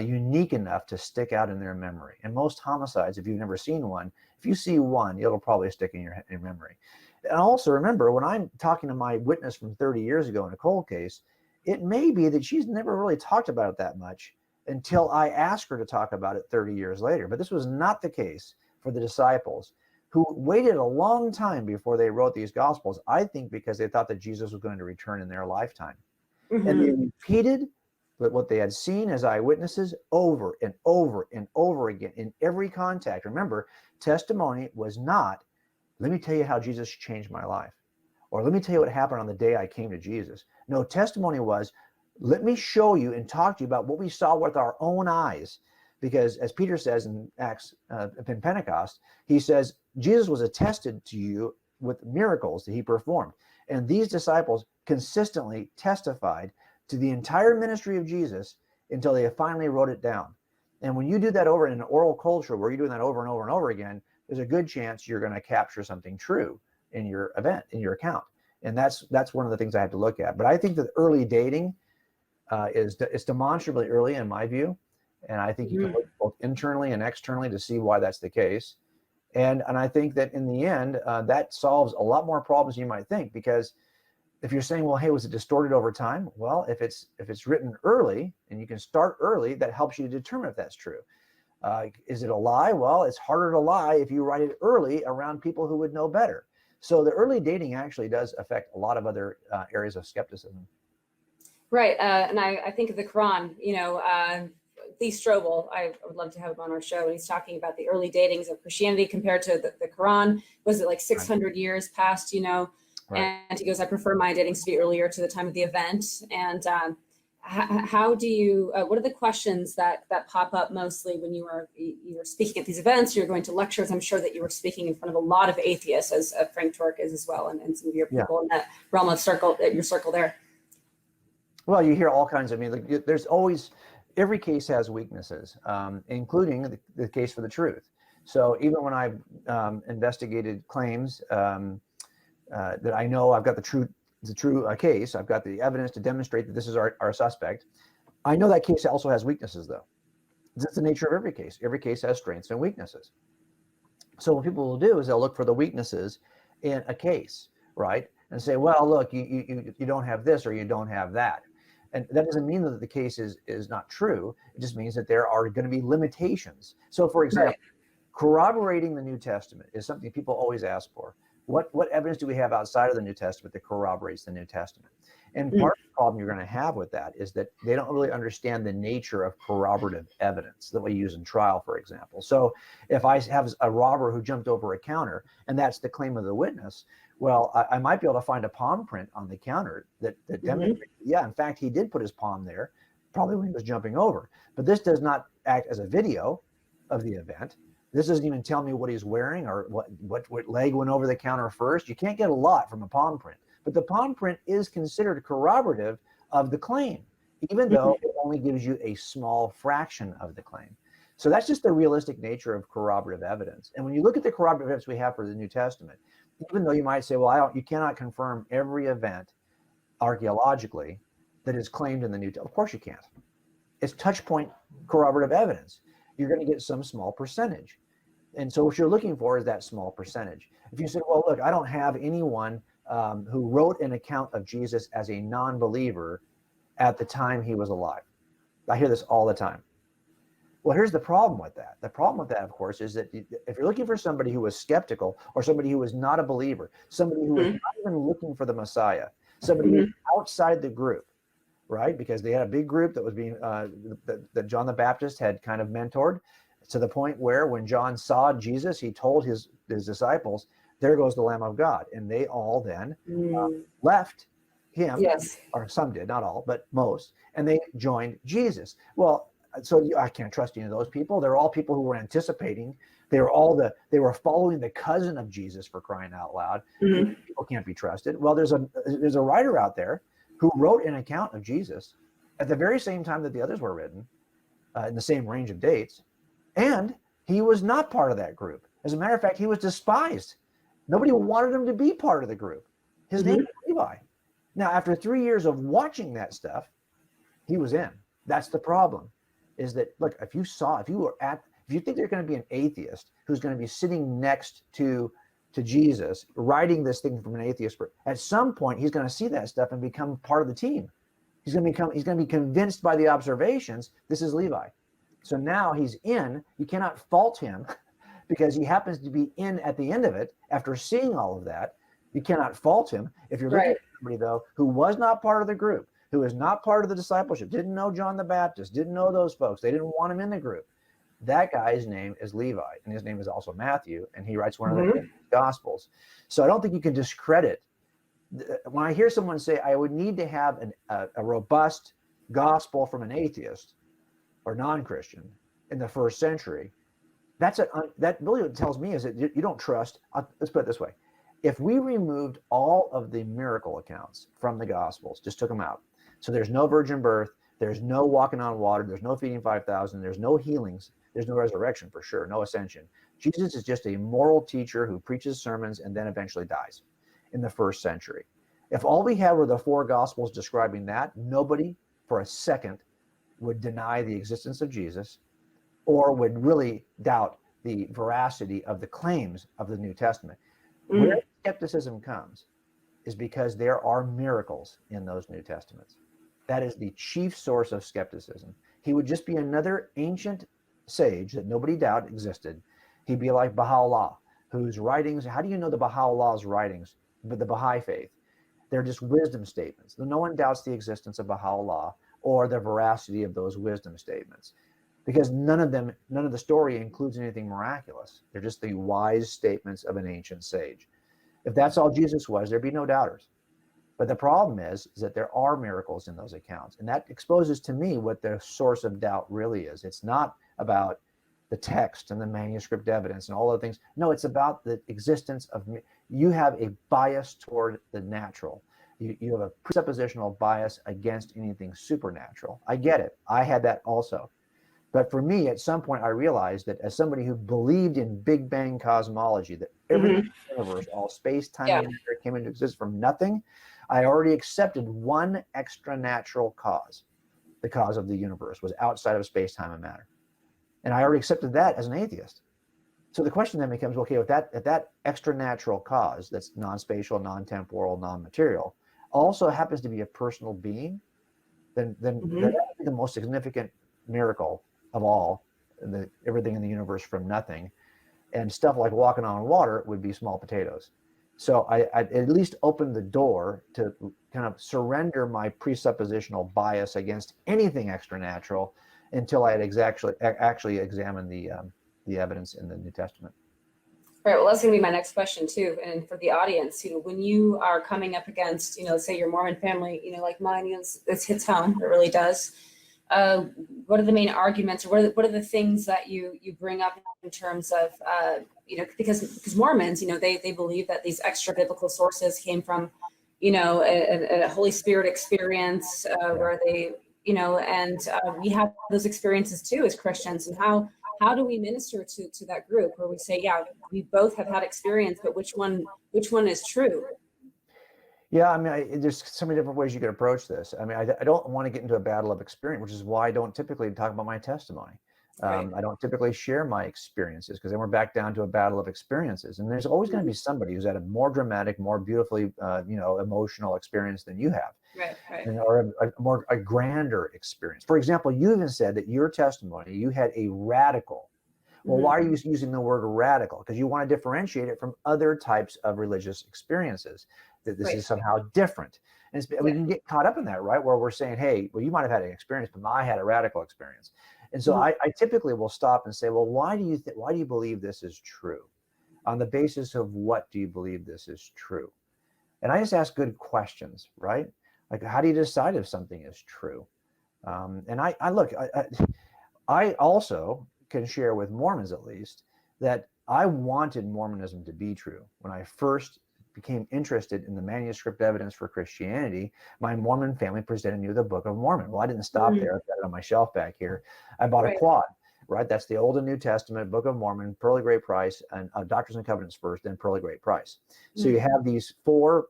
unique enough to stick out in their memory? And most homicides, if you've never seen one, if you see one, it'll probably stick in your memory. And also remember, when I'm talking to my witness from 30 years ago in a cold case, it may be that she's never really talked about it that much until I ask her to talk about it 30 years later. But this was not the case for the disciples, who waited a long time before they wrote these gospels, I think because they thought that Jesus was going to return in their lifetime. And they repeated what they had seen as eyewitnesses over and over and over again in every contact. Remember, testimony was not, let me tell you how Jesus changed my life, or let me tell you what happened on the day I came to Jesus. No, testimony was, let me show you and talk to you about what we saw with our own eyes. Because as Peter says in Acts, in Pentecost, he says, Jesus was attested to you with miracles that he performed. And these disciples consistently testified to the entire ministry of Jesus until they finally wrote it down. And when you do that over in an oral culture where you're doing that over and over and over again, there's a good chance you're going to capture something true in your event, in your account. And that's one of the things I have to look at. But I think that early dating is demonstrably early in my view. And I think you can look both internally and externally to see why that's the case. And I think that in the end, that solves a lot more problems than you might think. Because if you're saying, well, hey, was it distorted over time? Well, if it's written early and you can start early, that helps you to determine if that's true. Is it a lie? Well, it's harder to lie if you write it early around people who would know better. So the early dating actually does affect a lot of other areas of skepticism. Right. And I think of the Quran, Lee Strobel, I would love to have him on our show. And he's talking about the early datings of Christianity compared to the Quran. Was it like 600 years past, Right. And he goes, I prefer my datings to be earlier to the time of the event. And how do you, what are the questions that pop up mostly when you are either speaking at these events, you're going to lectures? I'm sure that you were speaking in front of a lot of atheists, as Frank Turk is as well, and some of your people in that realm of your circle there. Well, you hear all kinds of, there's always, every case has weaknesses, including the case for the truth. So even when I've investigated claims that I know I've got the true case, I've got the evidence to demonstrate that this is our suspect, I know that case also has weaknesses, though. That's the nature of every case. Every case has strengths and weaknesses. So what people will do is they'll look for the weaknesses in a case, right? And say, well, look, you don't have this or you don't have that. And that doesn't mean that the case is not true. It just means that there are going to be limitations. So, for example, corroborating the New Testament is something people always ask for. What evidence do we have outside of the New Testament that corroborates the New Testament? And part of the problem you're going to have with that is that they don't really understand the nature of corroborative evidence that we use in trial, for example. So if I have a robber who jumped over a counter and that's the claim of the witness, well, I might be able to find a palm print on the counter that demonstrates, yeah, in fact, he did put his palm there, probably when he was jumping over. But this does not act as a video of the event. This doesn't even tell me what he's wearing or what leg went over the counter first. You can't get a lot from a palm print. But the palm print is considered corroborative of the claim, even though it only gives you a small fraction of the claim. So that's just the realistic nature of corroborative evidence. And when you look at the corroborative evidence we have for the New Testament, even though you might say, well, you cannot confirm every event archaeologically that is claimed in the New Testament. Of course you can't. It's touch point corroborative evidence. You're going to get some small percentage. And so what you're looking for is that small percentage. If you said, well, look, I don't have anyone who wrote an account of Jesus as a non-believer at the time he was alive. I hear this all the time. Well, here's the problem with that. The problem with that, of course, is that if you're looking for somebody who was skeptical or somebody who was not a believer, somebody who was not even looking for the Messiah, somebody who was outside the group, right? Because they had a big group that was being, that John the Baptist had kind of mentored to the point where when John saw Jesus, he told his disciples, there goes the Lamb of God. And they all then left him, or some did, not all, but most, and they joined Jesus. Well, so I can't trust any of those people. They're all people who were anticipating. They were following the cousin of Jesus, for crying out loud. People can't be trusted. Well, there's a writer out there who wrote an account of Jesus at the very same time that the others were written, in the same range of dates, and he was not part of that group. As a matter of fact, he was despised. Nobody wanted him to be part of the group. His name was Levi. Now, after 3 years of watching that stuff, he was in. That's the problem. Is that, look, if you think there's going to be an atheist who's going to be sitting next to Jesus, writing this thing from an atheist, at some point he's going to see that stuff and become part of the team. He's going to be convinced by the observations. This is Levi. So now he's in. You cannot fault him because he happens to be in at the end of it after seeing all of that. You cannot fault him. If you're looking at somebody, though, who was not part of the group, who is not part of the discipleship, didn't know John the Baptist, didn't know those folks, they didn't want him in the group. That guy's name is Levi, and his name is also Matthew, and he writes one of the Gospels. So I don't think you can discredit. When I hear someone say, I would need to have a robust gospel from an atheist or non-Christian in the first century, that really what tells me is that you don't trust. Let's put it this way. If we removed all of the miracle accounts from the Gospels, just took them out, so there's no virgin birth, there's no walking on water, there's no feeding 5,000, there's no healings, there's no resurrection for sure, no ascension. Jesus is just a moral teacher who preaches sermons and then eventually dies in the first century. If all we had were the four Gospels describing that, nobody for a second would deny the existence of Jesus or would really doubt the veracity of the claims of the New Testament. Where skepticism comes is because there are miracles in those New Testaments. That is the chief source of skepticism. He would just be another ancient sage that nobody doubted existed. He'd be like Baha'u'llah, whose writings, how do you know the Baha'u'llah's writings, but the Baha'i faith? They're just wisdom statements. No one doubts the existence of Baha'u'llah or the veracity of those wisdom statements, because none of the story includes anything miraculous. They're just the wise statements of an ancient sage. If that's all Jesus was, there'd be no doubters. But the problem is that there are miracles in those accounts. And that exposes to me what the source of doubt really is. It's not about the text and the manuscript evidence and all other things. No, it's about the existence of, you have a bias toward the natural. You have a presuppositional bias against anything supernatural. I get it. I had that also. But for me, at some point, I realized that as somebody who believed in Big Bang cosmology, that everything in the universe, all space, time, and matter came into existence from nothing, I already accepted one extra natural cause. The cause of the universe was outside of space, time, and matter. And I already accepted that as an atheist. So the question then becomes, okay, if that extra natural cause that's non-spatial, non-temporal, non-material also happens to be a personal being, then that would be the most significant miracle of all, everything in the universe from nothing. And stuff like walking on water would be small potatoes. So I at least opened the door to kind of surrender my presuppositional bias against anything extranatural until I had actually examined the evidence in the New Testament. Right. Well, that's going to be my next question too. And for the audience, when you are coming up against, say your Mormon family, like mine, this hits home. It really does. What are the main arguments, or what are the things that you bring up in terms of, because Mormons, they believe that these extra biblical sources came from, a Holy Spirit experience where they, and we have those experiences too as Christians. And how do we minister to that group where we say, yeah, we both have had experience, but which one is true? Yeah, I mean, there's so many different ways you could approach this. I mean, I don't want to get into a battle of experience, which is why I don't typically talk about my testimony. Right. I don't typically share my experiences, because then we're back down to a battle of experiences. And there's always going to be somebody who's had a more dramatic, more beautifully, emotional experience than you have. Right. And, or a grander experience. For example, you even said that your testimony, you had a radical. Well, why are you using the word radical? Because you want to differentiate it from other types of religious experiences, that this is somehow different. And we can get caught up in that, right? Where we're saying, hey, well, you might have had an experience, but I had a radical experience. And so I typically will stop and say, well, why do you believe this is true? On the basis of what do you believe this is true? And I just ask good questions, right? Like, how do you decide if something is true? And I also can share with Mormons, at least, that I wanted Mormonism to be true. When I first became interested in the manuscript evidence for Christianity, my Mormon family presented me with the Book of Mormon. Well, I didn't stop there. I've got it on my shelf back here. I bought a quad, right? That's the Old and New Testament, Book of Mormon, Pearly Great Price, and Doctrines and Covenants first, then Pearly Great Price. So you have these four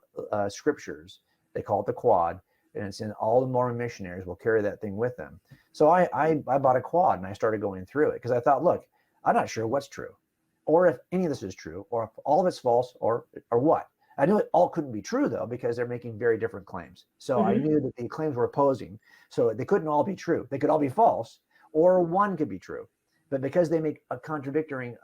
scriptures. They call it the quad, and it's in all the Mormon missionaries will carry that thing with them. So I bought a quad and I started going through it, because I thought, look, I'm not sure what's true, or if any of this is true, or if all of it's false, or what. I knew it all couldn't be true, though, because they're making very different claims. So I knew that the claims were opposing, so they couldn't all be true. They could all be false, or one could be true. But because they make contradictory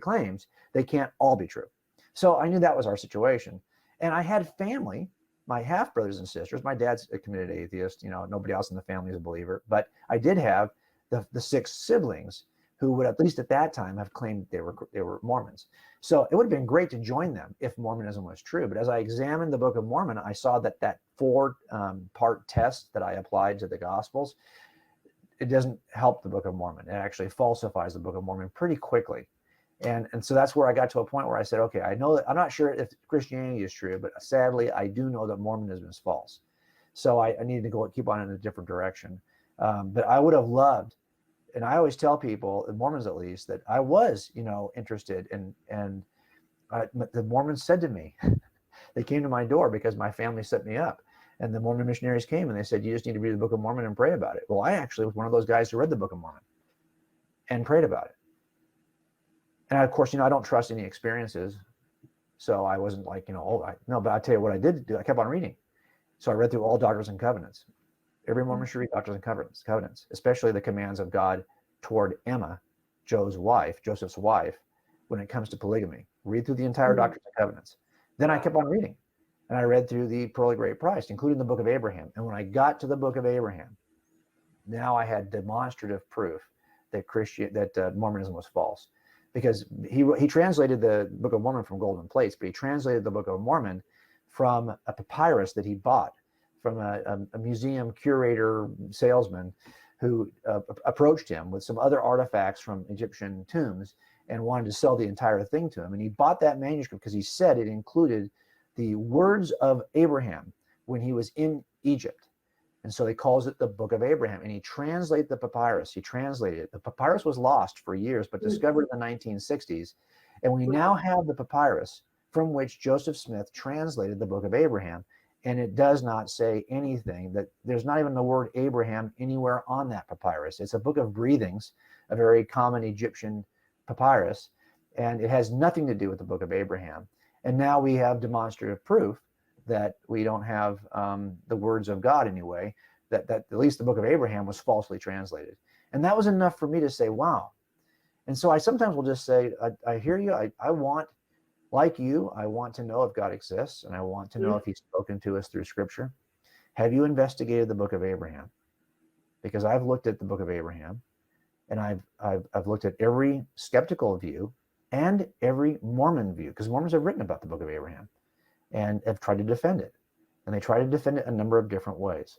claims, they can't all be true. So I knew that was our situation. And I had family, my half brothers and sisters. My dad's a committed atheist. Nobody else in the family is a believer. But I did have the 6 siblings who would, at least at that time, have claimed they were Mormons. So it would have been great to join them if Mormonism was true. But as I examined the Book of Mormon, I saw that 4-part test that I applied to the Gospels, it doesn't help the Book of Mormon. It actually falsifies the Book of Mormon pretty quickly. And so that's where I got to a point where I said, okay, I know that I'm not sure if Christianity is true, but sadly, I do know that Mormonism is false. So I needed to keep on in a different direction. But I would have loved, and I always tell people, Mormons at least, that I was, interested in, and the Mormons said to me, they came to my door because my family set me up. And the Mormon missionaries came and they said, you just need to read the Book of Mormon and pray about it. Well, I actually was one of those guys who read the Book of Mormon and prayed about it. And of course, I don't trust any experiences. So I wasn't like, no, but I'll tell you what I did do. I kept on reading. So I read through all Doctrines and Covenants. Every Mormon should read Doctrines and Covenants, especially the commands of God toward Emma, Joseph's wife, when it comes to polygamy. Read through the entire Doctrines and Covenants. Then I kept on reading. And I read through the Pearly Great Price, including the Book of Abraham. And when I got to the Book of Abraham, now I had demonstrative proof that Mormonism was false. Because he translated the Book of Mormon from golden plates, but he translated the Book of Mormon from a papyrus that he bought from a museum curator salesman who approached him with some other artifacts from Egyptian tombs and wanted to sell the entire thing to him. And he bought that manuscript because he said it included the words of Abraham when he was in Egypt. And so he calls it the Book of Abraham. And he translated the papyrus. He translated it. The papyrus was lost for years, but discovered in the 1960s. And we now have the papyrus from which Joseph Smith translated the Book of Abraham. And it does not say anything, that there's not even the word Abraham anywhere on that papyrus. It's a book of breathings, a very common Egyptian papyrus. And it has nothing to do with the Book of Abraham. And now we have demonstrative proof that we don't have the words of God anyway, that at least the Book of Abraham was falsely translated. And that was enough for me to say, wow. And so I sometimes will just say, I hear you. I want Like you, I want to know if God exists, and I want to know if he's spoken to us through scripture. Have you investigated the book of Abraham? Because I've looked at the book of Abraham, and I've looked at every skeptical view and every Mormon view, because Mormons have written about the book of Abraham and have tried to defend it. And they try to defend it a number of different ways.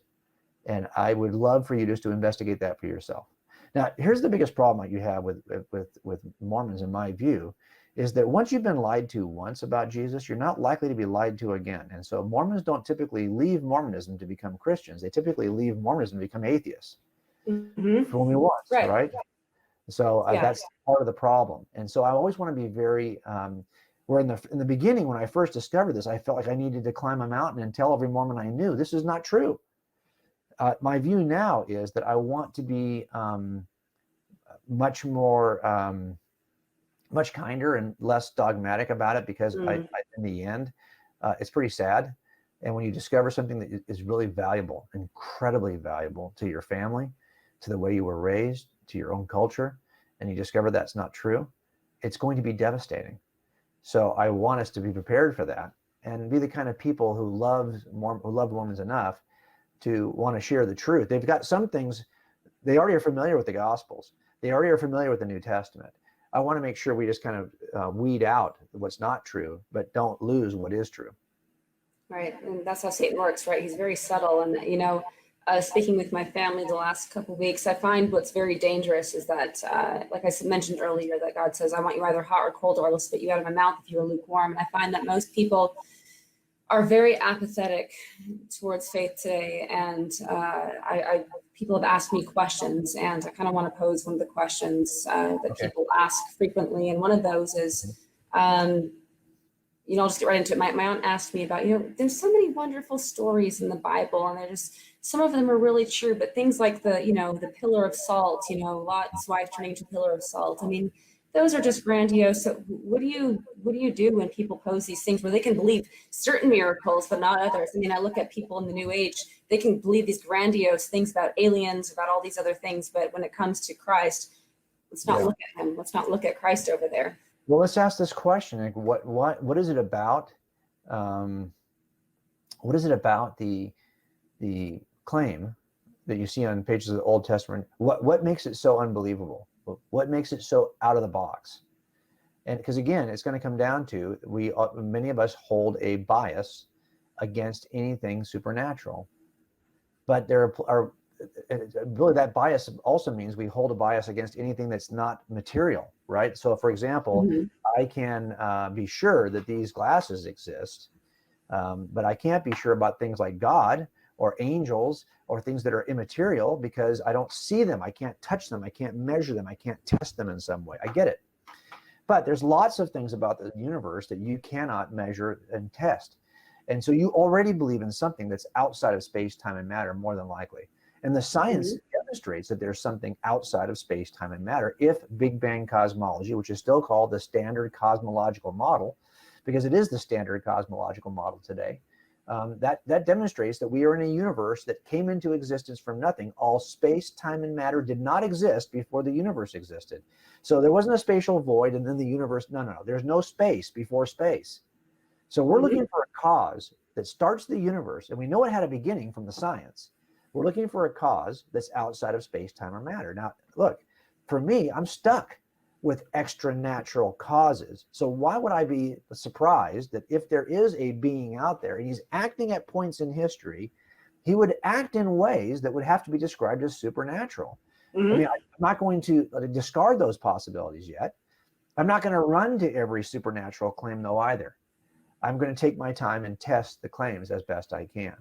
And I would love for you just to investigate that for yourself. Now, here's the biggest problem that you have with Mormons, in my view, is that once you've been lied to once about Jesus, you're not likely to be lied to again. And so Mormons don't typically leave Mormonism to become Christians. They typically leave Mormonism to become atheists. For only once, right? So that's part of the problem. And so I always want to be very, where in the beginning, when I first discovered this, I felt like I needed to climb a mountain and tell every Mormon I knew, this is not true. My view now is that I want to be much more, much kinder and less dogmatic about it, because in the end, it's pretty sad. And when you discover something that is really valuable, incredibly valuable to your family, to the way you were raised, to your own culture, and you discover that's not true, it's going to be devastating. So I want us to be prepared for that and be the kind of people who love Mormons enough to want to share the truth. They've got some things, they already are familiar with the Gospels. They already are familiar with the New Testament. I want to make sure we just kind of weed out what's not true, but don't lose what is true. Right, and that's how Satan works, right? He's very subtle. And, speaking with my family the last couple of weeks, I find what's very dangerous is that, like I mentioned earlier, that God says, I want you either hot or cold, or I will spit you out of my mouth if you are lukewarm. And I find that most people are very apathetic towards faith today. And people have asked me questions, and I kind of want to pose one of the questions that people ask frequently. And one of those is, I'll just get right into it. My aunt asked me about, there's so many wonderful stories in the Bible, and some of them are really true, but things like the pillar of salt, Lot's wife turning into a pillar of salt. I mean, those are just grandiose. So what do you do when people pose these things where they can believe certain miracles, but not others? I mean, I look at people in the New Age, they can believe these grandiose things about aliens, about all these other things, but when it comes to Christ, let's not look at him. Let's not look at Christ over there. Well, let's ask this question: like, what is it about? What is it about the claim that you see on pages of the Old Testament? What makes it so unbelievable? What makes it so out of the box? And because again, it's going to come down to many of us hold a bias against anything supernatural, but there are really, that bias also means we hold a bias against anything that's not material, right? So for example, I can be sure that these glasses exist, but I can't be sure about things like God or angels or things that are immaterial because I don't see them. I can't touch them. I can't measure them. I can't test them in some way. I get it. But there's lots of things about the universe that you cannot measure and test. And so you already believe in something that's outside of space, time, and matter, more than likely. And the science demonstrates that there's something outside of space, time, and matter if Big Bang cosmology, which is still called the standard cosmological model, because it is the standard cosmological model today, that demonstrates that we are in a universe that came into existence from nothing. All space, time, and matter did not exist before the universe existed. So there wasn't a spatial void and then the universe. No. There's no space before space. So we're looking for a cause that starts the universe, and we know it had a beginning from the science. We're looking for a cause that's outside of space, time, or matter. Now, look, for me, I'm stuck with extra natural causes. So why would I be surprised that if there is a being out there and he's acting at points in history, he would act in ways that would have to be described as supernatural? I mean, I'm not going to discard those possibilities yet. I'm not going to run to every supernatural claim though either. I'm going to take my time and test the claims as best I can.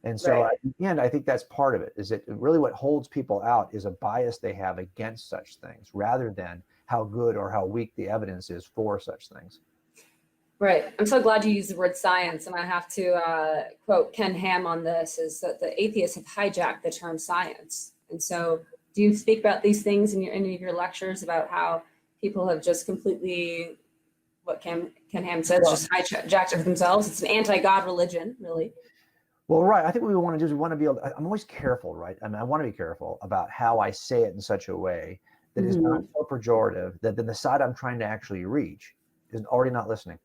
And so again, I think that's part of it, is that really what holds people out is a bias they have against such things rather than how good or how weak the evidence is for such things. Right. I'm so glad you used the word science. And I have to quote Ken Ham on this, is that the atheists have hijacked the term science. And so do you speak about these things in any of your lectures about how people have just completely, what Ken Ham says, just hijacked it themselves? It's an anti-God religion, really. Well, right. I think what we want to do is we want to be able to, I'm always careful, right? I mean, I want to be careful about how I say it in such a way that is not so pejorative that then the side I'm trying to actually reach is already not listening.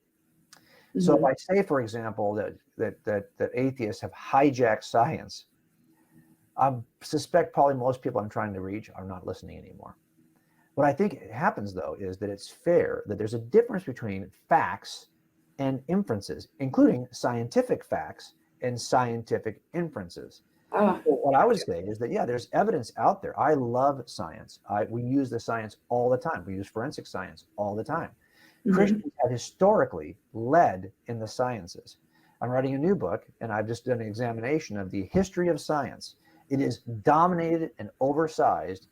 So if I say, for example, that atheists have hijacked science, I suspect probably most people I'm trying to reach are not listening anymore. What I think happens, though, is that it's fair that there's a difference between facts and inferences, including scientific facts and scientific inferences. Oh, So what I would say is that, yeah, there's evidence out there. I love science. We use the science all the time. We use forensic science all the time. Christians have historically led in the sciences. I'm writing a new book, and I've just done an examination of the history of science. It is dominated and oversized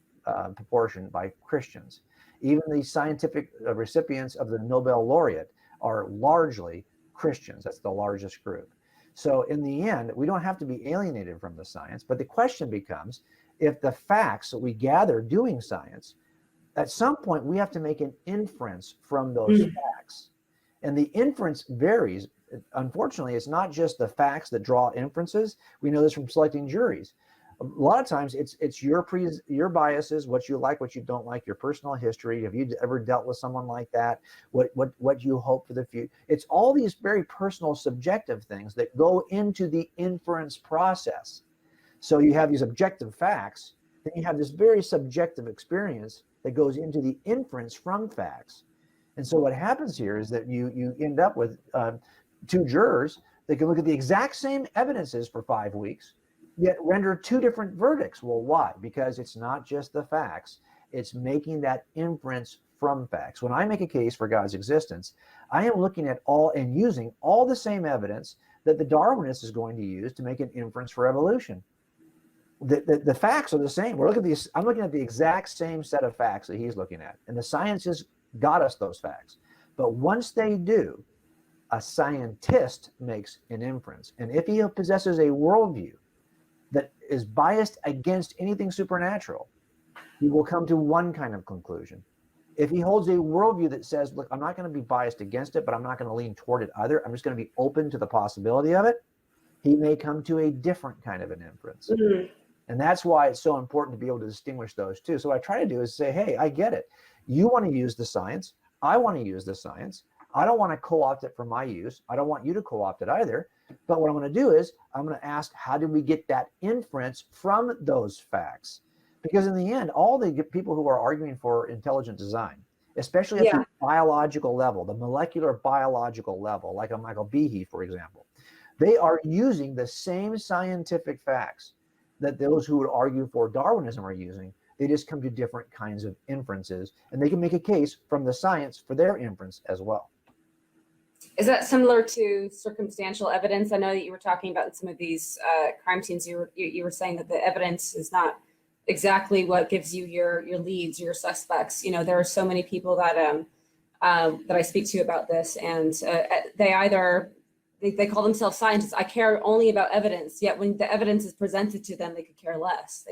proportion by Christians. Even the scientific recipients of the Nobel laureate are largely Christians. That's the largest group. So in the end, we don't have to be alienated from the science, but the question becomes, if the facts that we gather doing science, at some point we have to make an inference from those facts. And the inference varies. Unfortunately, it's not just the facts that draw inferences. We know this from selecting juries. A lot of times it's your biases, what you like, what you don't like, your personal history. Have you ever dealt with someone like that? What you hope for the future? It's all these very personal, subjective things that go into the inference process. So you have these objective facts, then you have this very subjective experience that goes into the inference from facts. And so what happens here is that you end up with two jurors that can look at the exact same evidences for 5 weeks, yet render two different verdicts. Well, why? Because it's not just the facts, it's making that inference from facts. When I make a case for God's existence, I am looking at all and using all the same evidence that the Darwinist is going to use to make an inference for evolution. The facts are the same. I'm looking at the exact same set of facts that he's looking at, and the scientists got us those facts. But once they do, a scientist makes an inference, and if he possesses a worldview that is biased against anything supernatural, he will come to one kind of conclusion. If he holds a worldview that says, look, I'm not going to be biased against it, but I'm not going to lean toward it either, I'm just going to be open to the possibility of it, he may come to a different kind of an inference. And that's why it's so important to be able to distinguish those two. So what I try to do is say, hey, I get it. You want to use the science. I want to use the science. I don't want to co-opt it for my use. I don't want you to co-opt it either. But what I'm going to do is I'm going to ask, how did we get that inference from those facts? Because in the end, all the people who are arguing for intelligent design, especially at the biological level, the molecular biological level, like a Michael Behe, for example, they are using the same scientific facts that those who would argue for Darwinism are using. They just come to different kinds of inferences, and they can make a case from the science for their inference as well. Is that similar to circumstantial evidence? I know that you were talking about some of these crime scenes. You were saying that the evidence is not exactly what gives you your leads, your suspects. You know, there are so many people that that I speak to about this, and they call themselves scientists. I care only about evidence. Yet when the evidence is presented to them, they could care less.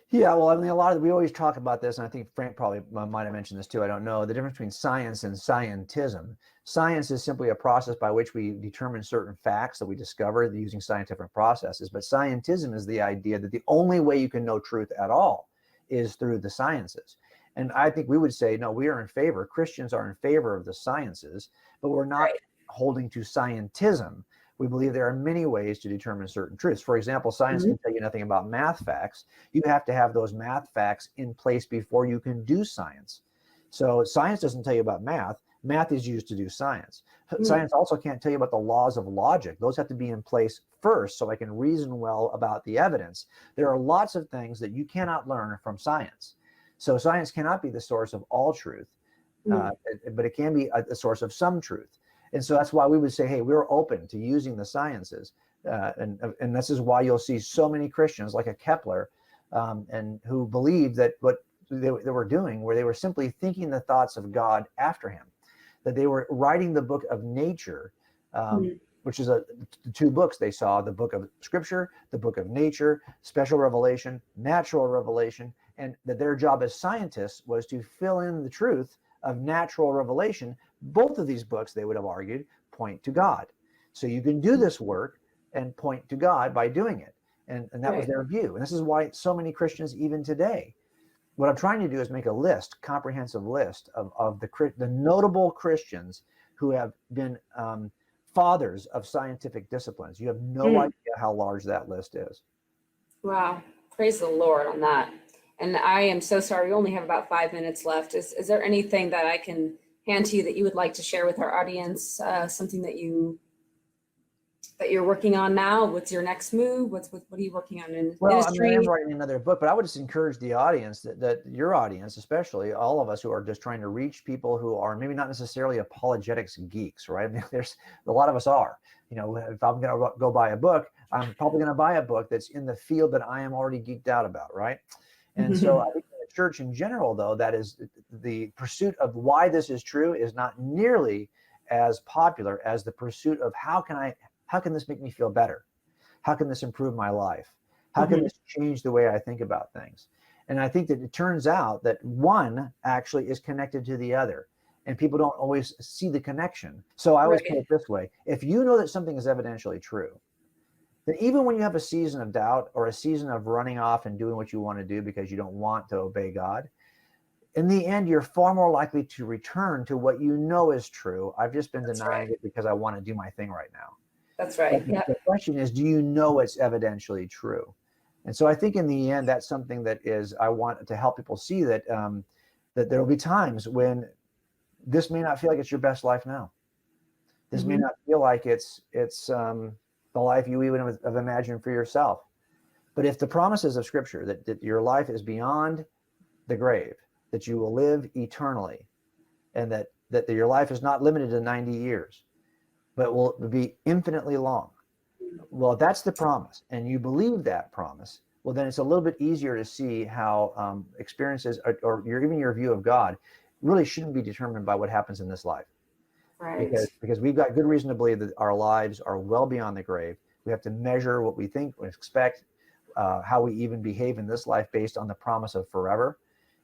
Yeah, well, I mean, we always talk about this, and I think Frank probably might have mentioned this too. I don't know the difference between science and scientism. Science is simply a process by which we determine certain facts that we discover using scientific processes. But scientism is the idea that the only way you can know truth at all is through the sciences. And I think we would say, no, we are in favor. Christians are in favor of the sciences, but we're not holding to scientism. We believe there are many ways to determine certain truths. For example, science can tell you nothing about math facts. You have to have those math facts in place before you can do science. So science doesn't tell you about math. Math is used to do science. Science also can't tell you about the laws of logic. Those have to be in place first so I can reason well about the evidence. There are lots of things that you cannot learn from science. So science cannot be the source of all truth, but it can be a source of some truth. And so that's why we would say, hey, we're open to using the sciences. And this is why you'll see so many Christians like a Kepler and who believed that what they were doing, where they were simply thinking the thoughts of God after him, that they were writing the book of nature, which is the two books they saw, the book of scripture, the book of nature, special revelation, natural revelation, and that their job as scientists was to fill in the truth of natural revelation. Both of these books, they would have argued, point to God. So you can do this work and point to God by doing it. And that was their view. And this is why so many Christians, even today, what I'm trying to do is make a list, comprehensive list of the notable Christians who have been fathers of scientific disciplines. You have no idea how large that list is. Wow. Praise the Lord on that. And I am so sorry, we only have about 5 minutes left. Is there anything that I can hand to you that you would like to share with our audience? Something that you're working on now? What's your next move? What are you working on in ministry? I am writing another book, but I would just encourage the audience that your audience, especially all of us who are just trying to reach people who are maybe not necessarily apologetics geeks, right? I mean, there's a lot of us are. You know, if I'm going to go buy a book, I'm probably going to buy a book that's in the field that I am already geeked out about, right? And so I think in the church in general, though, that is the pursuit of why this is true is not nearly as popular as the pursuit of how can this make me feel better? How can this improve my life? How can this change the way I think about things? And I think that it turns out that one actually is connected to the other, and people don't always see the connection. So I always put it this way: if you know that something is evidentially true, then even when you have a season of doubt or a season of running off and doing what you want to do because you don't want to obey God, in the end, you're far more likely to return to what you know is true. I've just been denying it because I want to do my thing right now. That's right. But the question is, do you know it's evidentially true? And so I think in the end, that's something that is, I want to help people see that that there will be times when this may not feel like it's your best life now. This may not feel like it's the life you even have imagined for yourself. But if the promises of Scripture that your life is beyond the grave, that you will live eternally, and that your life is not limited to 90 years, but will be infinitely long. Well, that's the promise, and you believe that promise, well, then it's a little bit easier to see how experiences or even your view of God really shouldn't be determined by what happens in this life. Right. Because we've got good reason to believe that our lives are well beyond the grave. We have to measure what we think, we expect, how we even behave in this life based on the promise of forever.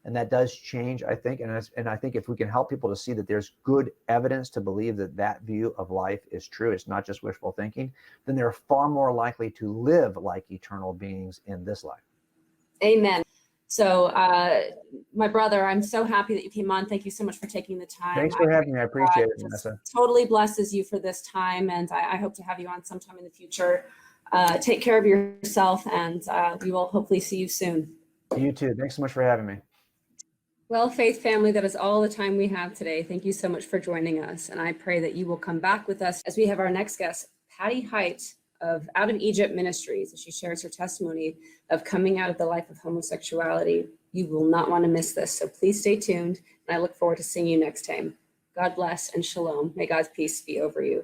And that does change, I think. And I think if we can help people to see that there's good evidence to believe that view of life is true, it's not just wishful thinking, then they're far more likely to live like eternal beings in this life. Amen. So, my brother, I'm so happy that you came on. Thank you so much for taking the time. Thanks for having me. I appreciate it, Vanessa. Totally blesses you for this time, and I hope to have you on sometime in the future. Take care of yourself, and we will hopefully see you soon. You too. Thanks so much for having me. Well, Faith family, that is all the time we have today. Thank you so much for joining us, and I pray that you will come back with us as we have our next guest, Patty Height of Out of Egypt Ministries, as she shares her testimony of coming out of the life of homosexuality. You will not want to miss this, so please stay tuned, and I look forward to seeing you next time. God bless and shalom. May God's peace be over you.